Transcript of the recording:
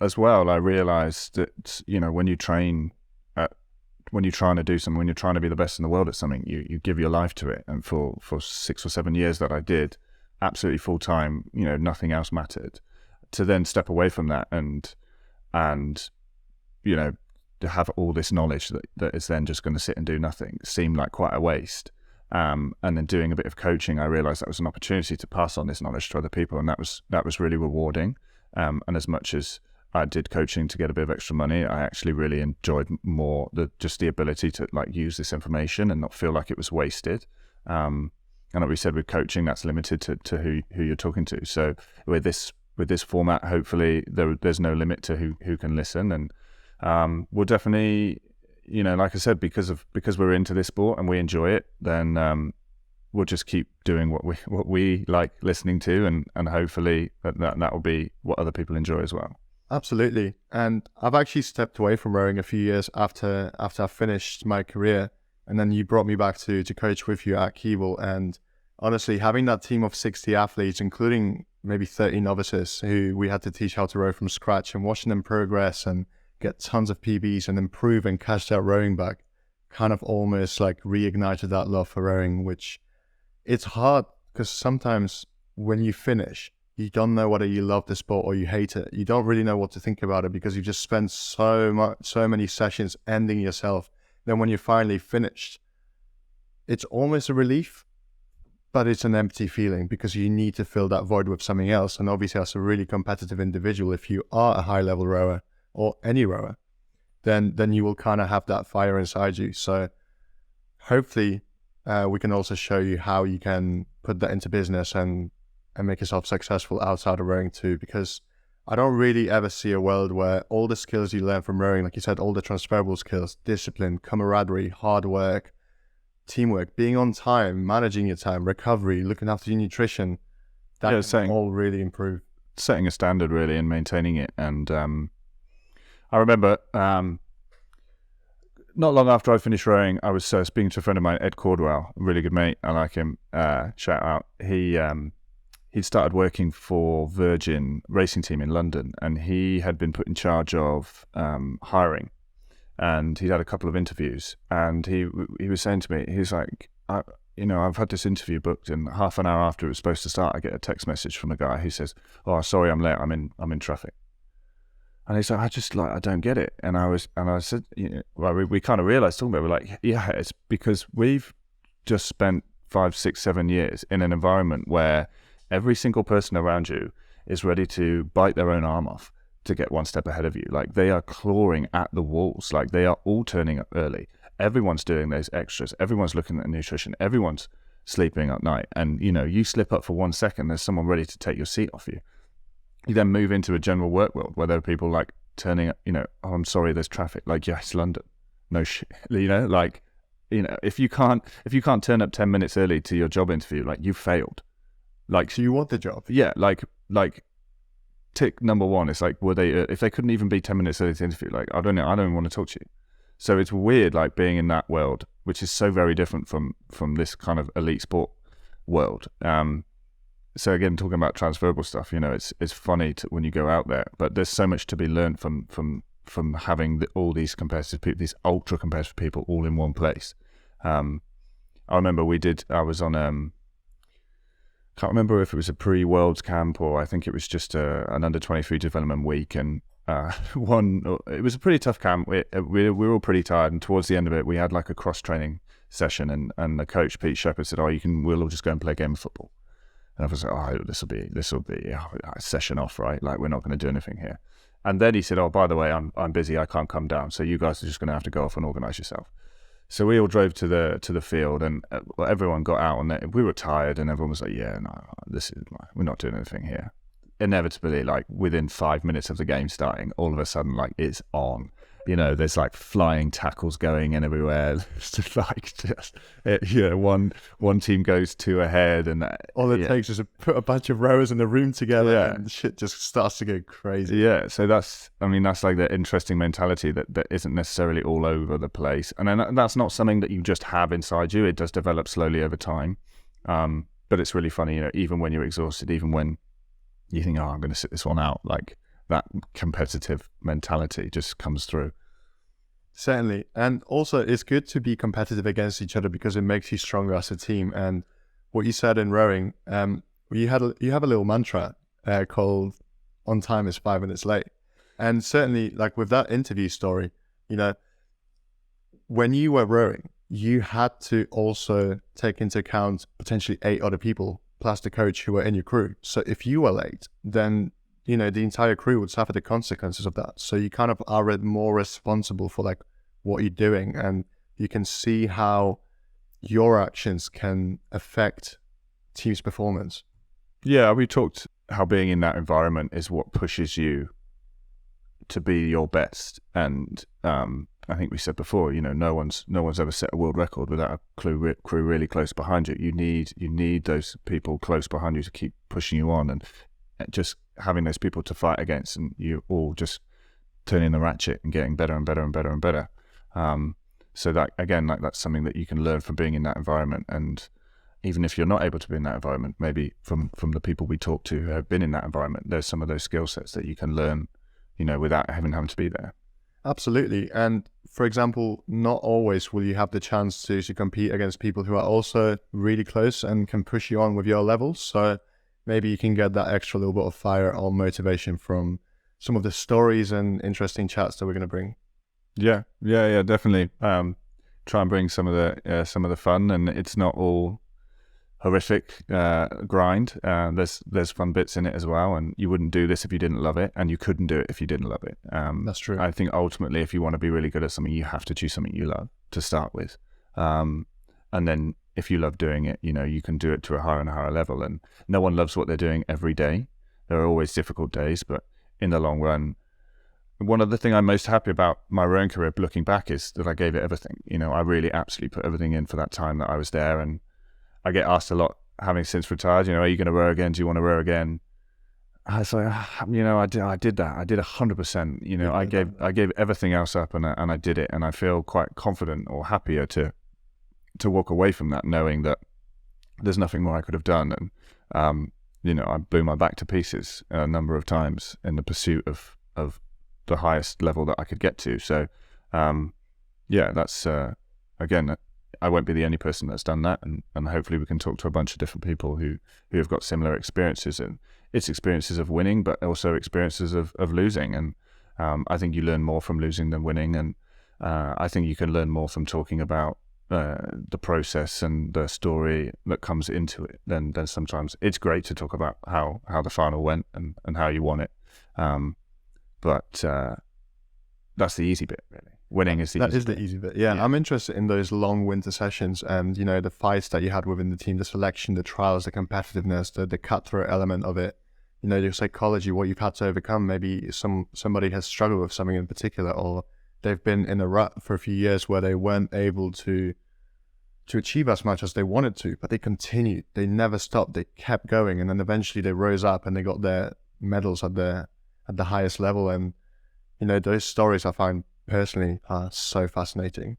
as well, I realized that, when you train, when you're trying to do something, when you're trying to be the best in the world at something, you give your life to it. And for 6 or 7 years that I did, absolutely full time, nothing else mattered. To then step away from that and to have all this knowledge that is then just going to sit and do nothing seemed like quite a waste. And then doing a bit of coaching, I realized that was an opportunity to pass on this knowledge to other people, and that was really rewarding. And as much as I did coaching to get a bit of extra money, I actually really enjoyed more the ability to use this information and not feel like it was wasted. And like we said, with coaching, that's limited to who you're talking to. So with this format, hopefully there's no limit to who can listen. And we'll definitely, like I said, because we're into this sport and we enjoy it, then we'll just keep doing what we like listening to, and hopefully that will be what other people enjoy as well. Absolutely. And I've actually stepped away from rowing a few years after I finished my career, and then you brought me back to coach with you at Keeble. And honestly, having that team of 60 athletes, including maybe 30 novices who we had to teach how to row from scratch, and watching them progress and get tons of PBs and improve and catch that rowing back, kind of almost reignited that love for rowing, which it's hard because sometimes when you finish, you don't know whether you love the sport or you hate it. You don't really know what to think about it because you just spent so many sessions ending yourself. Then when you're finally finished, it's almost a relief, but it's an empty feeling because you need to fill that void with something else. And obviously, as a really competitive individual, if you are a high-level rower or any rower, then you will kind of have that fire inside you. So hopefully, we can also show you how you can put that into business and make yourself successful outside of rowing too, because I don't really ever see a world where all the skills you learn from rowing, like you said, all the transferable skills, discipline, camaraderie, hard work, teamwork, being on time, managing your time, recovery, looking after your nutrition, that can all really improve. Setting a standard really and maintaining it. And I remember not long after I finished rowing, I was speaking to a friend of mine, Ed Cordwell, a really good mate. I like him. Shout out. He'd started working for Virgin racing team in London, and he had been put in charge of hiring, and he'd had a couple of interviews, and he was saying to me, he's like, I've had this interview booked, and half an hour after it was supposed to start, I get a text message from a guy who says, "Oh, sorry, I'm late. I'm in traffic." And he's like, I don't get it. And I said, we kind of realized talking about it, we're like, yeah, it's because we've just spent 5, 6, 7 years in an environment where every single person around you is ready to bite their own arm off to get one step ahead of you. They are clawing at the walls. They are all turning up early. Everyone's doing those extras. Everyone's looking at nutrition. Everyone's sleeping at night. And, you slip up for 1 second, there's someone ready to take your seat off you. You then move into a general work world where there are people turning up, oh, I'm sorry, there's traffic. Yes, London. No shit. If you can't turn up 10 minutes early to your job interview, you failed. So you want the job? Yeah, tick number one. It's were they? If they couldn't even be 10 minutes early to interview, I don't know. I don't want to talk to you. So it's weird, being in that world, which is so very different from this kind of elite sport world. So again, talking about transferable stuff, it's funny when you go out there, but there's so much to be learned from having all these competitive people, these ultra competitive people, all in one place. I remember I was on can't remember if it was a pre-Worlds camp or I think it was just an under-23 development week, and it was a pretty tough camp. We were all pretty tired, and towards the end of it, we had a cross-training session, and the coach, Pete Shepherd, said, we'll all just go and play a game of football. And I was like, oh, this will be a session off, right? We're not going to do anything here. And then he said, oh, by the way, I'm busy, I can't come down, so you guys are just going to have to go off and organise yourself. So we all drove to the field, and everyone got out, and we were tired, and everyone was like, yeah, no, we're not doing anything here. Inevitably, within 5 minutes of the game starting, all of a sudden, it's on. There's flying tackles going in everywhere. It's just one team goes 2 ahead, and all it takes is to put a bunch of rowers in a room together, and shit just starts to get crazy. Yeah, so that's the interesting mentality that isn't necessarily all over the place, and then that's not something that you just have inside you. It does develop slowly over time, but it's really funny. Even when you're exhausted, even when you think, oh, I'm going to sit this one out, that competitive mentality just comes through. Certainly. And also, it's good to be competitive against each other because it makes you stronger as a team. And what you said in rowing, you have a little mantra called "On time is 5 minutes late." And certainly, like with that interview story, you know, when you were rowing, you had to also take into account potentially 8 other people plus the coach who were in your crew. So if you were late, then you know the entire crew would suffer the consequences of that. So you kind of are more responsible for like what you're doing, and you can see how your actions can affect team's performance. Yeah, we talked how being in that environment is what pushes you to be your best. And I think we said before, you know, no one's ever set a world record without a crew really close behind you. You need those people close behind you to keep pushing you on, and just having those people to fight against, and you all just turning the ratchet and getting better and better and better and better. So that, again, like that's something that you can learn from being in that environment. And even if you're not able to be in that environment, maybe from the people we talk to who have been in that environment, there's some of those skill sets that you can learn, you know, without having to be there. Absolutely. And for example, not always will you have the chance to compete against people who are also really close and can push you on with your levels. So maybe you can get that extra little bit of fire or motivation from some of the stories and interesting chats that we're going to bring. Yeah, definitely. Try and bring some of the fun, and it's not all horrific grind. There's fun bits in it as well, and you wouldn't do this if you didn't love it, and you couldn't do it if you didn't love it. That's true. I think ultimately, if you want to be really good at something, you have to choose something you love to start with, and then if you love doing it, you know, you can do it to a higher and higher level. And no one loves what they're doing every day. There are always difficult days, but in the long run, one of the things I'm most happy about my rowing career, looking back, is that I gave it everything. You know, I really absolutely put everything in for that time that I was there. And I get asked a lot, having since retired, you know, are you going to row again? Do you want to row again? I was like, you know, I did that. I did 100%. You know, I gave everything else up, and I did it. And I feel quite confident or happier to walk away from that, knowing that there's nothing more I could have done. And, you know, I blew my back to pieces a number of times in the pursuit of the highest level that I could get to. So, yeah, that's, again, I won't be the only person that's done that. And hopefully we can talk to a bunch of different people who have got similar experiences. And it's experiences of winning, but also experiences of losing. And I think you learn more from losing than winning. And I think you can learn more from talking about the process and the story that comes into it than sometimes. It's great to talk about how the final went and how you won it. But that's the easy bit, really. Winning is the easy bit. That is the easy bit, yeah. I'm interested in those long winter sessions and, you know, the fights that you had within the team, the selection, the trials, the competitiveness, the cutthroat element of it, you know, your psychology, what you've had to overcome. Maybe somebody has struggled with something in particular, or they've been in a rut for a few years where they weren't able to achieve as much as they wanted to, but they continued. They never stopped. They kept going, and then eventually they rose up and they got their medals at the highest level. And, you know, those stories I find personally are so fascinating.